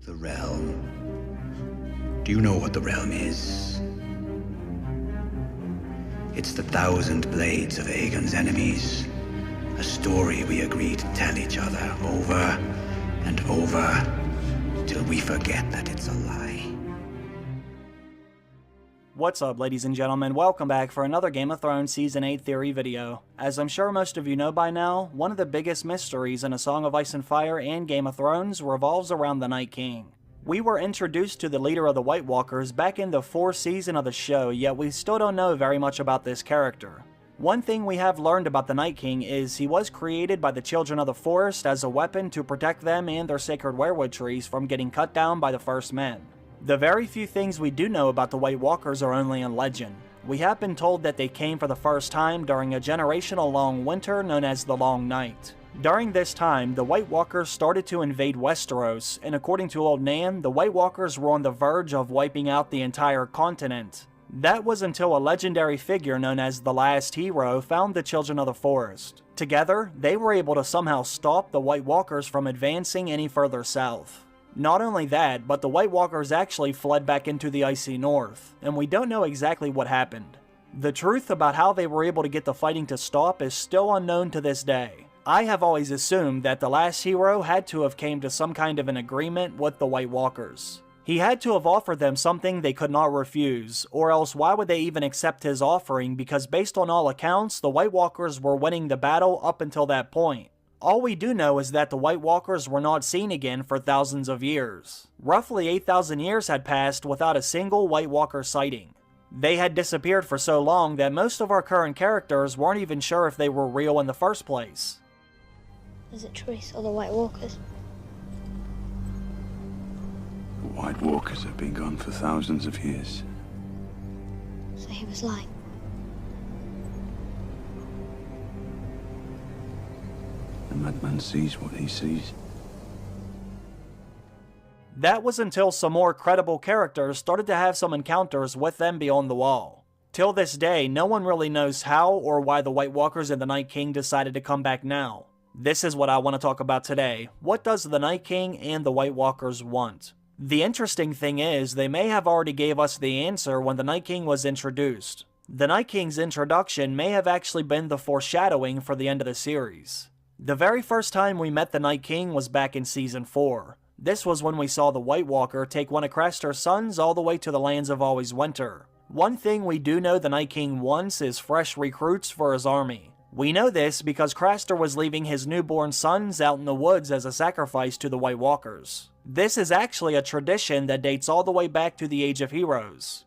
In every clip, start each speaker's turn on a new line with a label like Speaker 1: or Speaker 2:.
Speaker 1: The realm. Do you know what the realm is? It's the 1,000 blades of Aegon's enemies. A story we agreed to tell each other over and over till we forget that it's a lie.
Speaker 2: What's up, ladies and gentlemen? Welcome back for another Game of Thrones Season 8 theory video. As I'm sure most of you know by now, one of the biggest mysteries in A Song of Ice and Fire and Game of Thrones revolves around the Night King. We were introduced to the leader of the White Walkers back in the 4th season of the show, yet we still don't know very much about this character. One thing we have learned about the Night King is he was created by the Children of the Forest as a weapon to protect them and their sacred weirwood trees from getting cut down by the First Men. The very few things we do know about the White Walkers are only in legend. We have been told that they came for the first time during a generational-long winter known as the Long Night. During this time, the White Walkers started to invade Westeros, and according to Old Nan, the White Walkers were on the verge of wiping out the entire continent. That was until a legendary figure known as the Last Hero found the Children of the Forest. Together, they were able to somehow stop the White Walkers from advancing any further south. Not only that, but the White Walkers actually fled back into the icy north, and we don't know exactly what happened. The truth about how they were able to get the fighting to stop is still unknown to this day. I have always assumed that the Last Hero had to have came to some kind of an agreement with the White Walkers. He had to have offered them something they could not refuse, or else why would they even accept his offering, because based on all accounts, the White Walkers were winning the battle up until that point. All we do know is that the White Walkers were not seen again for thousands of years. Roughly 8,000 years had passed without a single White Walker sighting. They had disappeared for so long that most of our current characters weren't even sure if they were real in the first place.
Speaker 3: Is it Trees or the White Walkers?
Speaker 4: The White Walkers have been gone for thousands of years.
Speaker 3: So he was lying.
Speaker 4: The madman sees what he sees.
Speaker 2: That was until some more credible characters started to have some encounters with them beyond the wall. Till this day, no one really knows how or why the White Walkers and the Night King decided to come back now. This is what I want to talk about today. What does the Night King and the White Walkers want? The interesting thing is, they may have already gave us the answer when the Night King was introduced. The Night King's introduction may have actually been the foreshadowing for the end of the series. The very first time we met the Night King was back in Season 4. This was when we saw the White Walker take one of Craster's sons all the way to the lands of Always Winter. One thing we do know the Night King wants is fresh recruits for his army. We know this because Craster was leaving his newborn sons out in the woods as a sacrifice to the White Walkers. This is actually a tradition that dates all the way back to the Age of Heroes.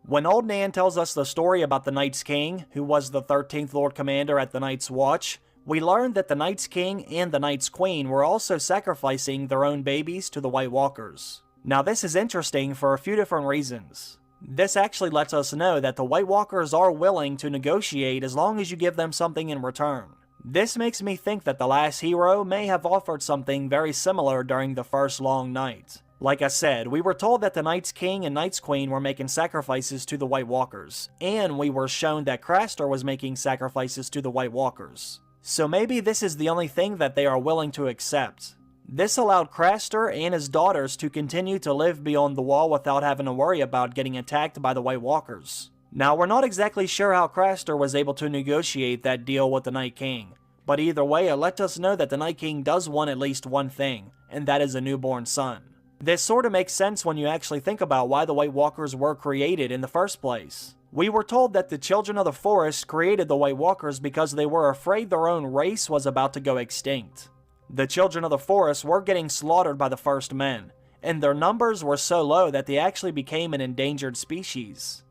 Speaker 2: When Old Nan tells us the story about the Night's King, who was the 13th Lord Commander at the Night's Watch, we learn that the Night's King and the Night's Queen were also sacrificing their own babies to the White Walkers. Now this is interesting for a few different reasons. This actually lets us know that the White Walkers are willing to negotiate as long as you give them something in return. This makes me think that the Last Hero may have offered something very similar during the first Long Night. Like I said, we were told that the Night's King and Night's Queen were making sacrifices to the White Walkers, and we were shown that Craster was making sacrifices to the White Walkers. So maybe this is the only thing that they are willing to accept. This allowed Craster and his daughters to continue to live beyond the wall without having to worry about getting attacked by the White Walkers. Now, we're not exactly sure how Craster was able to negotiate that deal with the Night King, but either way, it let us know that the Night King does want at least one thing, and that is a newborn son. This sort of makes sense when you actually think about why the White Walkers were created in the first place. We were told that the Children of the Forest created the White Walkers because they were afraid their own race was about to go extinct. The Children of the Forest were getting slaughtered by the First Men, and their numbers were so low that they actually became an endangered species.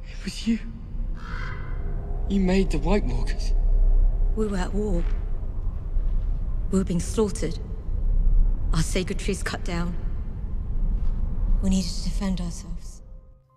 Speaker 5: It was you. You made the White Walkers.
Speaker 6: We were at war. We were being slaughtered. Our sacred trees cut down. We needed to defend ourselves.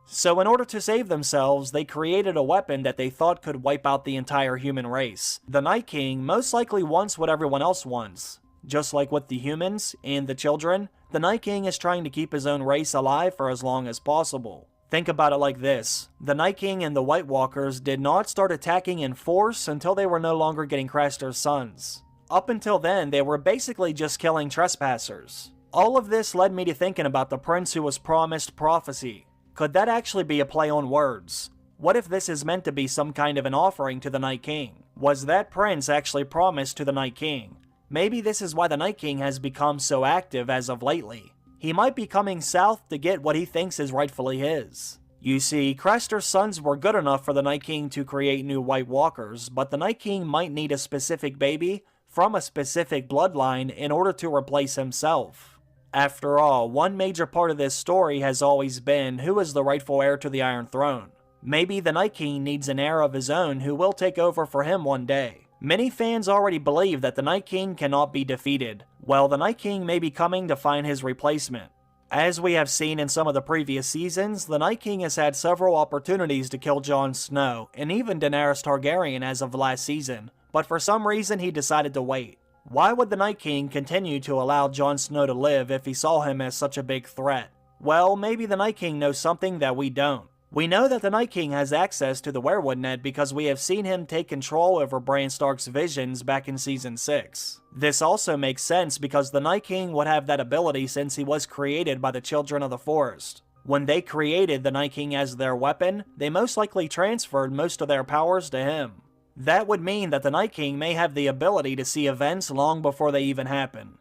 Speaker 2: So in order to save themselves, they created a weapon that they thought could wipe out the entire human race. The Night King most likely wants what everyone else wants. Just like with the humans and the children, the Night King is trying to keep his own race alive for as long as possible. Think about it like this. The Night King and the White Walkers did not start attacking in force until they were no longer getting Craster's sons. Up until then, they were basically just killing trespassers. All of this led me to thinking about the prince who was promised prophecy. Could that actually be a play on words? What if this is meant to be some kind of an offering to the Night King? Was that prince actually promised to the Night King? Maybe this is why the Night King has become so active as of lately. He might be coming south to get what he thinks is rightfully his. You see, Craster's sons were good enough for the Night King to create new White Walkers, but the Night King might need a specific baby from a specific bloodline in order to replace himself. After all, one major part of this story has always been who is the rightful heir to the Iron Throne. Maybe the Night King needs an heir of his own who will take over for him one day. Many fans already believe that the Night King cannot be defeated. Well, the Night King may be coming to find his replacement. As we have seen in some of the previous seasons, the Night King has had several opportunities to kill Jon Snow, and even Daenerys Targaryen as of last season, but for some reason he decided to wait. Why would the Night King continue to allow Jon Snow to live if he saw him as such a big threat? Well, maybe the Night King knows something that we don't. We know that the Night King has access to the weirwood net because we have seen him take control over Bran Stark's visions back in Season 6. This also makes sense because the Night King would have that ability since he was created by the Children of the Forest. When they created the Night King as their weapon, they most likely transferred most of their powers to him. That would mean that the Night King may have the ability to see events long before they even happen.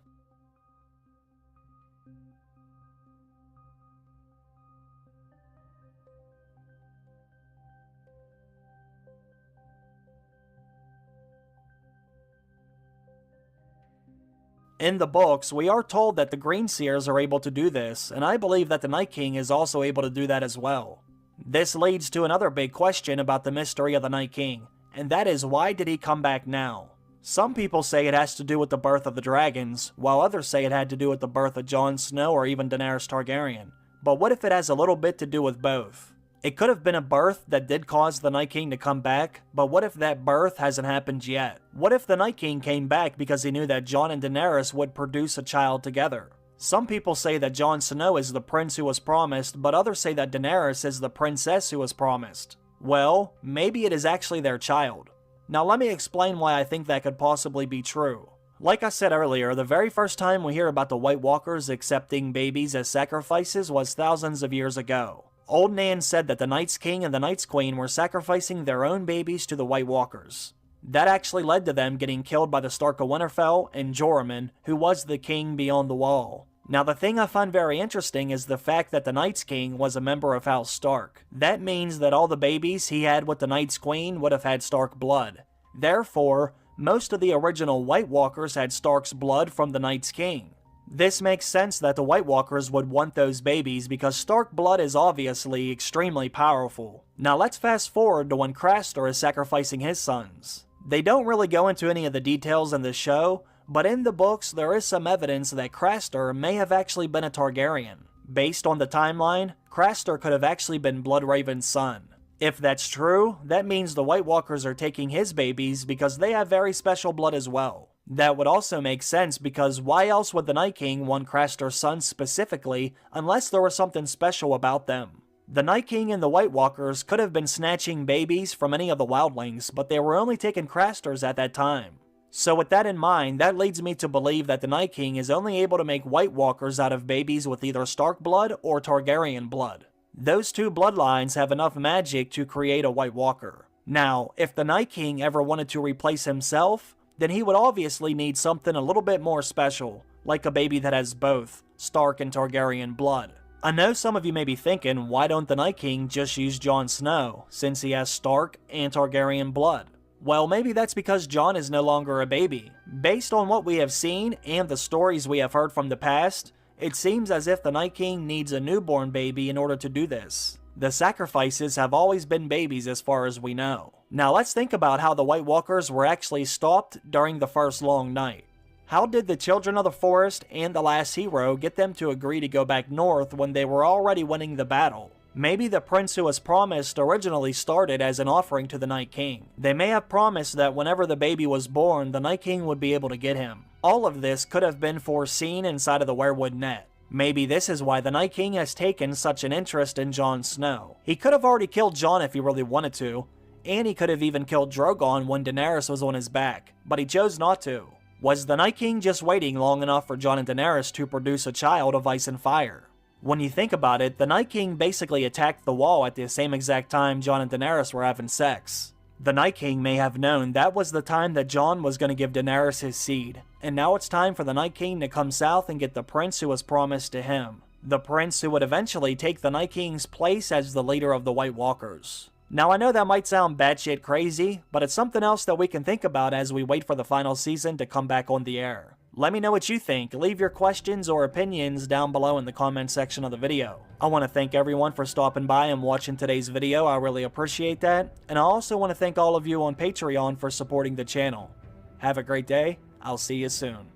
Speaker 2: In the books, we are told that the Greenseers are able to do this, and I believe that the Night King is also able to do that as well. This leads to another big question about the mystery of the Night King, and that is why did he come back now? Some people say it has to do with the birth of the dragons, while others say it had to do with the birth of Jon Snow or even Daenerys Targaryen. But what if it has a little bit to do with both? It could have been a birth that did cause the Night King to come back, but what if that birth hasn't happened yet? What if the Night King came back because he knew that Jon and Daenerys would produce a child together? Some people say that Jon Snow is the prince who was promised, but others say that Daenerys is the princess who was promised. Well, maybe it is actually their child. Now let me explain why I think that could possibly be true. Like I said earlier, the very first time we hear about the White Walkers accepting babies as sacrifices was thousands of years ago. Old Nan said that the Night's King and the Night's Queen were sacrificing their own babies to the White Walkers. That actually led to them getting killed by the Stark of Winterfell and Joramun, who was the king beyond the wall. Now the thing I find very interesting is the fact that the Night's King was a member of House Stark. That means that all the babies he had with the Night's Queen would have had Stark blood. Therefore, most of the original White Walkers had Stark's blood from the Night's King. This makes sense that the White Walkers would want those babies because Stark blood is obviously extremely powerful. Now let's fast forward to when Craster is sacrificing his sons. They don't really go into any of the details in the show, but in the books there is some evidence that Craster may have actually been a Targaryen. Based on the timeline, Craster could have actually been Bloodraven's son. If that's true, that means the White Walkers are taking his babies because they have very special blood as well. That would also make sense because why else would the Night King want Craster's sons specifically unless there was something special about them? The Night King and the White Walkers could have been snatching babies from any of the wildlings, but they were only taking Craster's at that time. So with that in mind, that leads me to believe that the Night King is only able to make White Walkers out of babies with either Stark blood or Targaryen blood. Those two bloodlines have enough magic to create a White Walker. Now, if the Night King ever wanted to replace himself, then he would obviously need something a little bit more special, like a baby that has both Stark and Targaryen blood. I know some of you may be thinking, why don't the Night King just use Jon Snow, since he has Stark and Targaryen blood? Well, maybe that's because Jon is no longer a baby. Based on what we have seen and the stories we have heard from the past, it seems as if the Night King needs a newborn baby in order to do this. The sacrifices have always been babies as far as we know. Now let's think about how the White Walkers were actually stopped during the first long night. How did the Children of the Forest and the Last Hero get them to agree to go back north when they were already winning the battle? Maybe the prince who was promised originally started as an offering to the Night King. They may have promised that whenever the baby was born, the Night King would be able to get him. All of this could have been foreseen inside of the weirwood net. Maybe this is why the Night King has taken such an interest in Jon Snow. He could have already killed Jon if he really wanted to, and he could have even killed Drogon when Daenerys was on his back, but he chose not to. Was the Night King just waiting long enough for Jon and Daenerys to produce a child of ice and fire? When you think about it, the Night King basically attacked the wall at the same exact time Jon and Daenerys were having sex. The Night King may have known that was the time that Jon was going to give Daenerys his seed, and now it's time for the Night King to come south and get the prince who was promised to him. The prince who would eventually take the Night King's place as the leader of the White Walkers. Now I know that might sound batshit crazy, but it's something else that we can think about as we wait for the final season to come back on the air. Let me know what you think. Leave your questions or opinions down below in the comment section of the video. I want to thank everyone for stopping by and watching today's video. I really appreciate that. And I also want to thank all of you on Patreon for supporting the channel. Have a great day. I'll see you soon.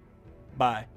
Speaker 2: Bye.